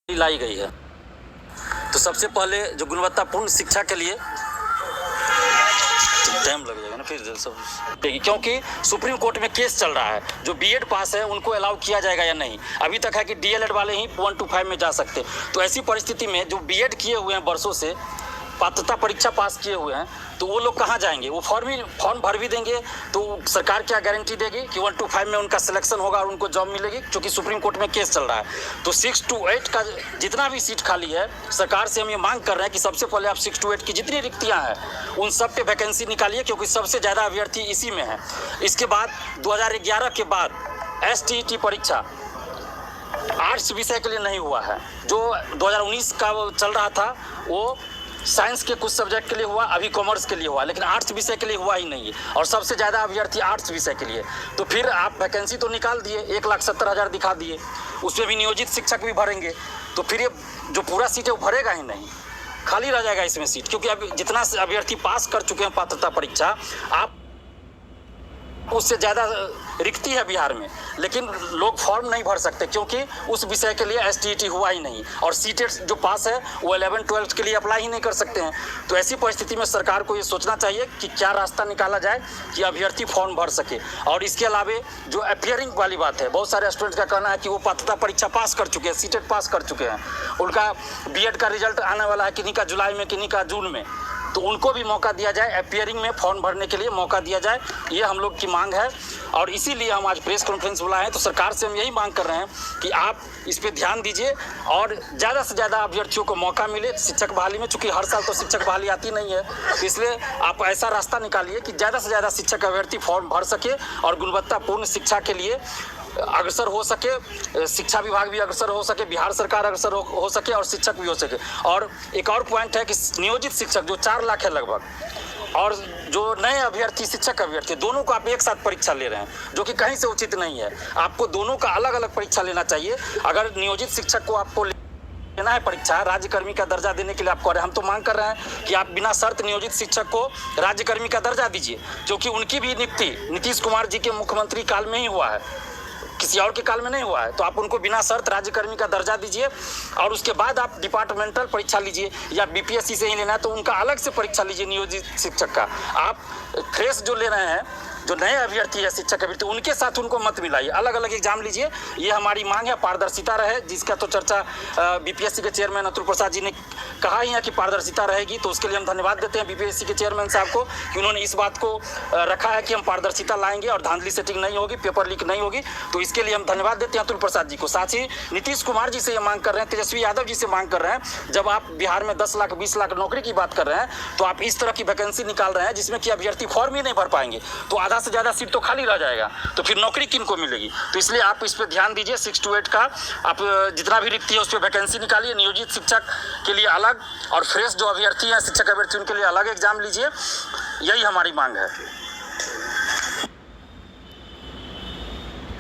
लाई गई है। तो सबसे पहले जो गुणवत्तापूर्ण शिक्षा के लिए टाइम लग जाएगा ना फिर सब, क्योंकि सुप्रीम कोर्ट में केस चल रहा है। जो बीएड पास है उनको अलाउ किया जाएगा या नहीं, अभी तक है कि डीएलएड वाले ही 1 to 5 में जा सकते। तो ऐसी परिस्थिति में जो बीएड किए हुए हैं, वर्षों से पात्रता परीक्षा पास किए हुए हैं, तो वो लोग कहाँ जाएंगे? वो फॉर्म भर भी देंगे तो सरकार क्या गारंटी देगी कि 1 to 5 में उनका सिलेक्शन होगा और उनको जॉब मिलेगी? क्योंकि सुप्रीम कोर्ट में केस चल रहा है। तो 6 to 8 का जितना भी सीट खाली है, सरकार से हम ये मांग कर रहे हैं कि सबसे पहले आप 6 to 8 की जितनी रिक्तियाँ हैं उन सब पे वैकेंसी निकालिए, क्योंकि सबसे ज़्यादा अभ्यर्थी इसी में है। इसके बाद 2011 के बाद STET परीक्षा आर्ट्स विषय के लिए नहीं हुआ है। जो 2019 का चल रहा था वो साइंस के कुछ सब्जेक्ट के लिए हुआ, अभी कॉमर्स के लिए हुआ, लेकिन आर्ट्स विषय के लिए हुआ ही नहीं है। और सबसे ज़्यादा अभ्यर्थी आर्ट्स विषय के लिए। तो फिर आप वैकेंसी तो निकाल दिए, 1,70,000 दिखा दिए, उसमें भी नियोजित शिक्षक भी भरेंगे, तो फिर ये जो पूरा सीट है वो भरेगा ही नहीं, खाली रह जाएगा इसमें सीट। क्योंकि अब जितना अभ्यर्थी पास कर चुके हैं पात्रता परीक्षा, आप उससे ज़्यादा रिक्ति है बिहार में, लेकिन लोग फॉर्म नहीं भर सकते क्योंकि उस विषय के लिए STET हुआ ही नहीं। और सीटेट जो पास है वो 11-12 के लिए अप्लाई ही नहीं कर सकते हैं। तो ऐसी परिस्थिति में सरकार को ये सोचना चाहिए कि क्या रास्ता निकाला जाए कि अभ्यर्थी फॉर्म भर सके। और इसके अलावा जो अपियरिंग वाली बात है, बहुत सारे स्टूडेंट का कहना है कि वो पात्रता परीक्षा पास कर चुके हैं, सीटेट पास कर चुके हैं, उनका बीएड का रिजल्ट आने वाला है, किन्हीं का जुलाई में, किन्हीं का जून में, तो उनको भी मौका दिया जाए, अपियरिंग में फॉर्म भरने के लिए मौका दिया जाए। ये हम लोग की मांग है और इसीलिए हम आज प्रेस कॉन्फ्रेंस बुलाए हैं। तो सरकार से हम यही मांग कर रहे हैं कि आप इस पे ध्यान दीजिए और ज़्यादा से ज़्यादा अभ्यर्थियों को मौका मिले शिक्षक बहाली में। चूँकि हर साल तो शिक्षक बहाली आती नहीं है, तो इसलिए आप ऐसा रास्ता निकालिए कि ज़्यादा से ज़्यादा शिक्षक अभ्यर्थी फॉर्म भर सके और गुणवत्तापूर्ण शिक्षा के लिए अग्रसर हो सके, शिक्षा विभाग भी अग्रसर हो सके, बिहार सरकार अग्रसर हो सके और शिक्षक भी हो सके। और एक और पॉइंट है कि नियोजित शिक्षक जो 4 लाख है लगभग, और जो नए अभ्यर्थी शिक्षक अभ्यर्थी, दोनों को आप एक साथ परीक्षा ले रहे हैं, जो कि कहीं से उचित नहीं है। आपको दोनों का अलग अलग परीक्षा लेना चाहिए। अगर नियोजित शिक्षक को आपको लेना है परीक्षा राज्यकर्मी का दर्जा देने के लिए, आप कह रहे हैं, हम तो मांग कर रहे हैं कि आप बिना शर्त नियोजित शिक्षक को राज्यकर्मी का दर्जा दीजिए, क्योंकि उनकी भी नियुक्ति नीतीश कुमार जी के मुख्यमंत्री काल में ही हुआ है, किसी और के काल में नहीं हुआ है। तो आप उनको बिना शर्त राज्यकर्मी का दर्जा दीजिए और उसके बाद आप डिपार्टमेंटल परीक्षा लीजिए, या BPSC से ही लेना है तो उनका अलग से परीक्षा लीजिए नियोजित शिक्षक का। आप फ्रेश जो ले रहे हैं, जो नए अभ्यर्थी है शिक्षक अभ्यर्थी, उनके साथ उनको मत मिलाइए, अलग अलग एग्जाम लीजिए। ये हमारी मांग है, पारदर्शिता रहे, जिसका तो चर्चा BPSC के चेयरमैन अतुल प्रसाद जी ने कहा ही है कि पारदर्शिता रहेगी। तो उसके लिए हम धन्यवाद देते हैं BPSC के चेयरमैन साहब को कि उन्होंने इस बात को रखा है कि हम पारदर्शिता लाएंगे और धांधली सेटिंग नहीं होगी, पेपर लीक नहीं होगी। तो इसके लिए हम धन्यवाद देते हैं अतुल प्रसाद जी को। साथ ही नीतीश कुमार जी से ये मांग कर रहे हैं, तेजस्वी यादव जी से मांग कर रहे हैं, जब आप बिहार में 10 लाख 20 लाख नौकरी की बात कर रहे हैं, तो आप इस तरह की वैकेंसी निकाल रहे हैं जिसमें कि अभ्यर्थी फॉर्म ही नहीं भर पाएंगे, तो आधा से ज़्यादा सीट तो खाली रह जाएगा, तो फिर नौकरी किन को मिलेगी? तो इसलिए आप इस पर ध्यान दीजिए। 6 to 8 का आप जितना भी रिक्ति है उस पर वैकेंसी निकालिए, नियोजित शिक्षक के लिए अलग और फ्रेश जो अभ्यर्थी हैं शिक्षक अभ्यर्थी उनके लिए अलग एग्जाम लीजिए। यही हमारी मांग है।